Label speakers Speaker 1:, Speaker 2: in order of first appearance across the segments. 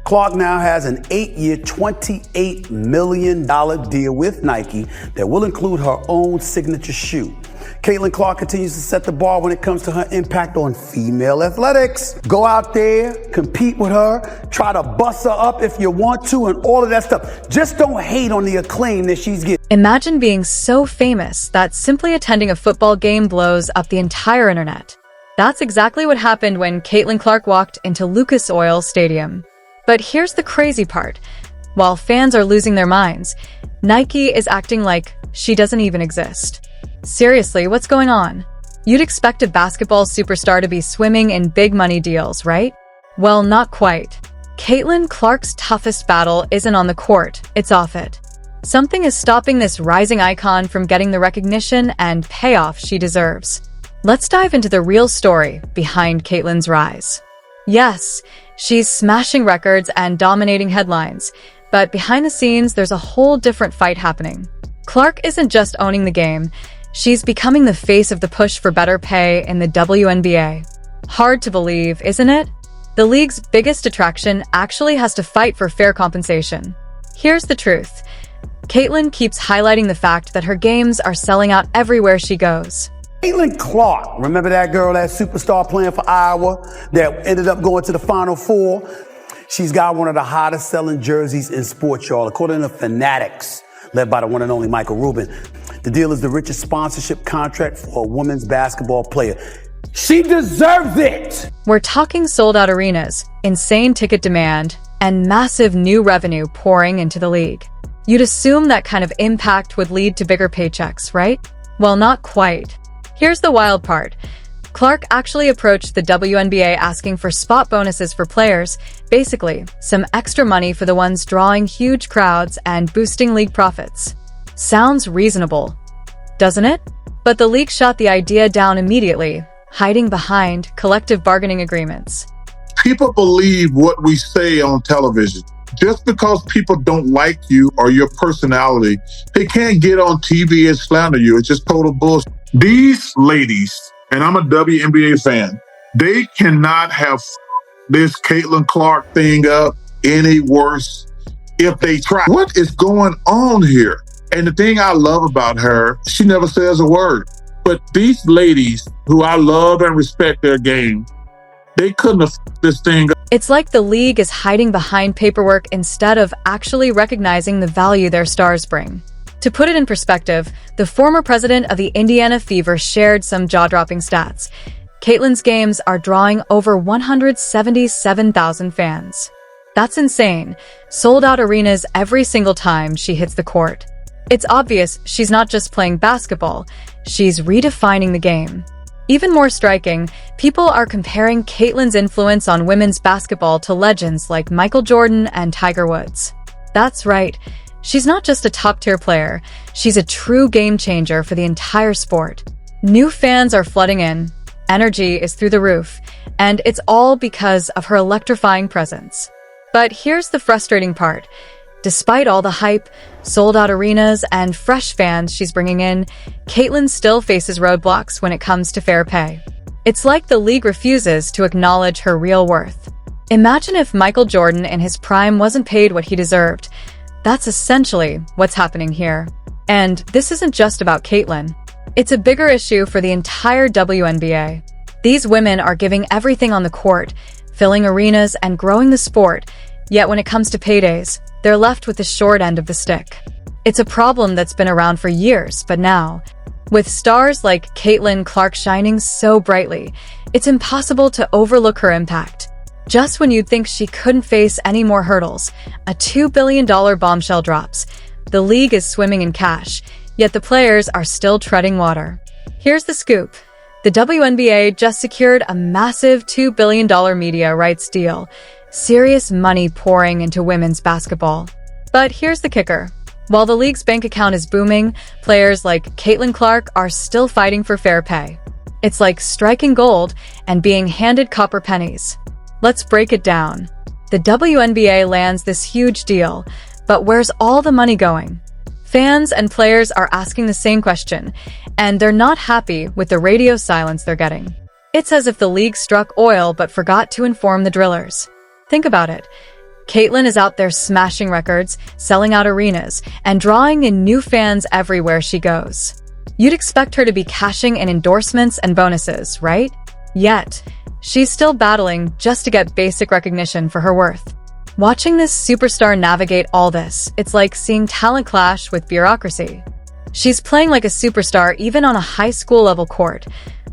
Speaker 1: Clark now has an 8-year, $28 million deal with Nike that will include her own signature shoe. Caitlin Clark continues to set the bar when it comes to her impact on female athletics. Go out there, compete with her, try to bust her up if you want to, and all of that stuff. Just don't hate on the acclaim that she's getting.
Speaker 2: Imagine being so famous that simply attending a football game blows up the entire internet. That's exactly what happened when Caitlin Clark walked into Lucas Oil Stadium. But here's the crazy part. While fans are losing their minds, Nike is acting like she doesn't even exist. Seriously, what's going on? You'd expect a basketball superstar to be swimming in big money deals, right? Well, not quite. Caitlin Clark's toughest battle isn't on the court, it's off it. Something is stopping this rising icon from getting the recognition and payoff she deserves. Let's dive into the real story behind Caitlin's rise. Yes, she's smashing records and dominating headlines, but behind the scenes, there's a whole different fight happening. Clark isn't just owning the game, she's becoming the face of the push for better pay in the WNBA. Hard to believe, isn't it? The league's biggest attraction actually has to fight for fair compensation. Here's the truth. Caitlin keeps highlighting the fact that her games are selling out everywhere she goes.
Speaker 1: Caitlin Clark, remember that girl, that superstar playing for Iowa that ended up going to the Final Four? She's got one of the hottest selling jerseys in sports, y'all, according to Fanatics, led by the one and only Michael Rubin. The deal is the richest sponsorship contract for a women's basketball player. She deserves it!
Speaker 2: We're talking sold-out arenas, insane ticket demand, and massive new revenue pouring into the league. You'd assume that kind of impact would lead to bigger paychecks, right? Well, not quite. Here's the wild part. Clark actually approached the WNBA asking for spot bonuses for players, basically, some extra money for the ones drawing huge crowds and boosting league profits. Sounds reasonable, doesn't it? But the league shot the idea down immediately, hiding behind collective bargaining agreements.
Speaker 3: People believe what we say on television. Just because people don't like you or your personality, they can't get on TV and slander you. It's just total bullshit. These ladies, and I'm a WNBA fan, they cannot have this Caitlin Clark thing up any worse if they try. What is going on here? And the thing I love about her, she never says a word. But these ladies, who I love and respect their game, they couldn't have this thing up.
Speaker 2: It's like the league is hiding behind paperwork instead of actually recognizing the value their stars bring. To put it in perspective, the former president of the Indiana Fever shared some jaw-dropping stats. Caitlin's games are drawing over 177,000 fans. That's insane. Sold-out arenas every single time she hits the court. It's obvious she's not just playing basketball, she's redefining the game. Even more striking, people are comparing Caitlin's influence on women's basketball to legends like Michael Jordan and Tiger Woods. That's right, she's not just a top-tier player, she's a true game-changer for the entire sport. New fans are flooding in, energy is through the roof, and it's all because of her electrifying presence. But here's the frustrating part. Despite all the hype, sold-out arenas, and fresh fans she's bringing in, Caitlin still faces roadblocks when it comes to fair pay. It's like the league refuses to acknowledge her real worth. Imagine if Michael Jordan in his prime wasn't paid what he deserved. That's essentially what's happening here. And this isn't just about Caitlin. It's a bigger issue for the entire WNBA. These women are giving everything on the court, filling arenas and growing the sport, yet when it comes to paydays, they're left with the short end of the stick. It's a problem that's been around for years, but now, with stars like Caitlin Clark shining so brightly, it's impossible to overlook her impact. Just when you'd think she couldn't face any more hurdles, a $2 billion bombshell drops. The league is swimming in cash, yet the players are still treading water. Here's the scoop. The WNBA just secured a massive $2 billion media rights deal. Serious money pouring into women's basketball. But here's the kicker. While the league's bank account is booming, players like Caitlin Clark are still fighting for fair pay. It's like striking gold and being handed copper pennies. Let's break it down. The WNBA lands this huge deal, but where's all the money going? Fans and players are asking the same question, and they're not happy with the radio silence they're getting. It's as if the league struck oil but forgot to inform the drillers. Think about it. Caitlin is out there smashing records, selling out arenas, and drawing in new fans everywhere she goes. You'd expect her to be cashing in endorsements and bonuses, right? Yet, she's still battling just to get basic recognition for her worth. Watching this superstar navigate all this, it's like seeing talent clash with bureaucracy. She's playing like a superstar even on a high school level court.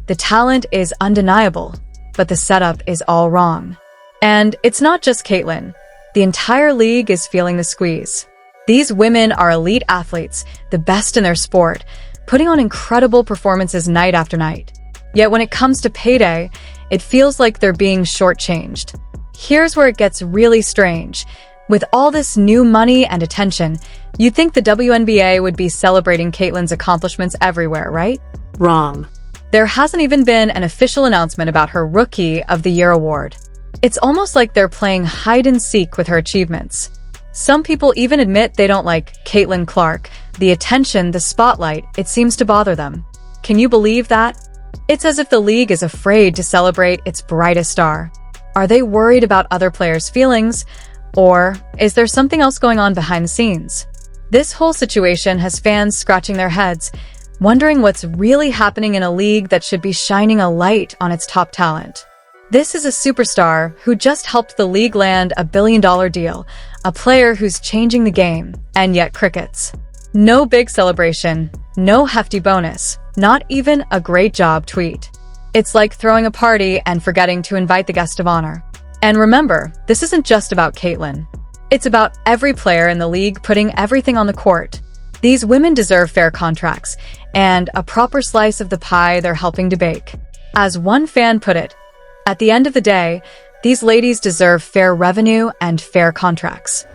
Speaker 2: The talent is undeniable, but the setup is all wrong. And it's not just Caitlin. The entire league is feeling the squeeze. These women are elite athletes, the best in their sport, putting on incredible performances night after night. Yet when it comes to payday, it feels like they're being shortchanged. Here's where it gets really strange. With all this new money and attention, you'd think the WNBA would be celebrating Caitlin's accomplishments everywhere, right?
Speaker 4: Wrong.
Speaker 2: There hasn't even been an official announcement about her Rookie of the Year award. It's almost like they're playing hide and seek with her achievements. Some people even admit they don't like Caitlin Clark. The attention, the spotlight, it seems to bother them. Can you believe that? It's as if the league is afraid to celebrate its brightest star. Are they worried about other players' feelings? Or is there something else going on behind the scenes? This whole situation has fans scratching their heads, wondering what's really happening in a league that should be shining a light on its top talent. This is a superstar who just helped the league land a $1 billion deal, a player who's changing the game, and yet crickets. No big celebration, no hefty bonus, not even a great job tweet. It's like throwing a party and forgetting to invite the guest of honor. And remember, this isn't just about Caitlin. It's about every player in the league putting everything on the court. These women deserve fair contracts and a proper slice of the pie they're helping to bake. As one fan put it, at the end of the day, these ladies deserve fair revenue and fair contracts.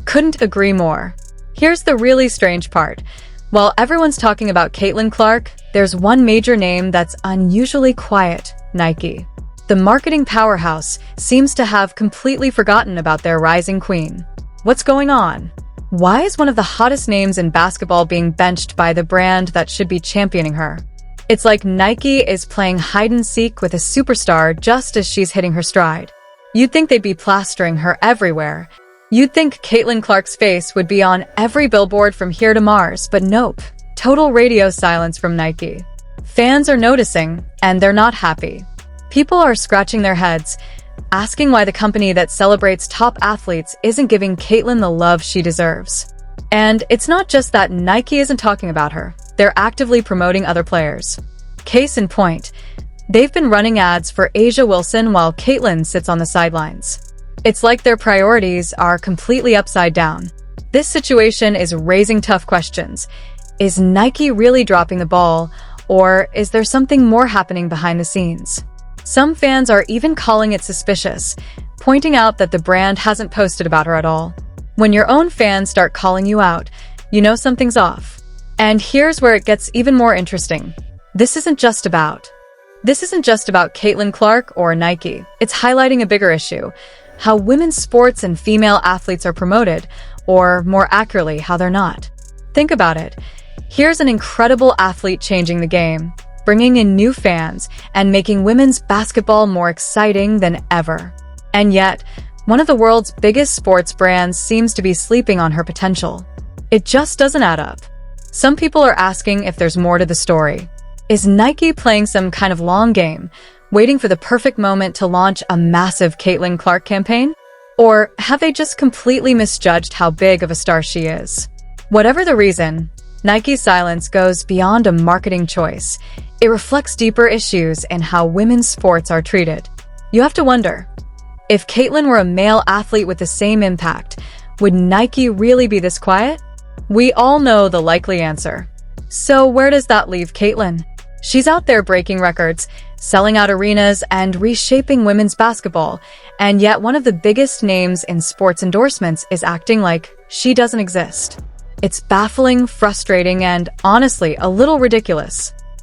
Speaker 2: Couldn't agree more. Here's the really strange part. While everyone's talking about Caitlin Clark, there's one major name that's unusually quiet: Nike. The marketing powerhouse seems to have completely forgotten about their rising queen. What's going on? Why is one of the hottest names in basketball being benched by the brand that should be championing her? It's like Nike is playing hide and seek with a superstar just as she's hitting her stride. You'd think they'd be plastering her everywhere. You'd think Caitlin Clark's face would be on every billboard from here to Mars, but nope. Total radio silence from Nike. Fans are noticing, and they're not happy. People are scratching their heads, asking why the company that celebrates top athletes isn't giving Caitlin the love she deserves. And it's not just that Nike isn't talking about her. They're actively promoting other players. Case in point, they've been running ads for Asia Wilson while Caitlin sits on the sidelines. It's like their priorities are completely upside down. This situation is raising tough questions. Is Nike really dropping the ball, or is there something more happening behind the scenes? Some fans are even calling it suspicious, pointing out that the brand hasn't posted about her at all. When your own fans start calling you out, you know something's off. And here's where it gets even more interesting. This isn't just about Caitlin Clark or Nike. It's highlighting a bigger issue: how women's sports and female athletes are promoted, or more accurately, how they're not. Think about it. Here's an incredible athlete changing the game, bringing in new fans, and making women's basketball more exciting than ever. And yet, one of the world's biggest sports brands seems to be sleeping on her potential. It just doesn't add up. Some people are asking if there's more to the story. Is Nike playing some kind of long game, waiting for the perfect moment to launch a massive Caitlin Clark campaign? Or have they just completely misjudged how big of a star she is? Whatever the reason, Nike's silence goes beyond a marketing choice. It reflects deeper issues in how women's sports are treated. You have to wonder, if Caitlin were a male athlete with the same impact, would Nike really be this quiet? We all know the likely answer. So where does that leave Caitlin? She's out there breaking records, selling out arenas, and reshaping women's basketball, and yet one of the biggest names in sports endorsements is acting like she doesn't exist. It's baffling, frustrating, and honestly, a little ridiculous.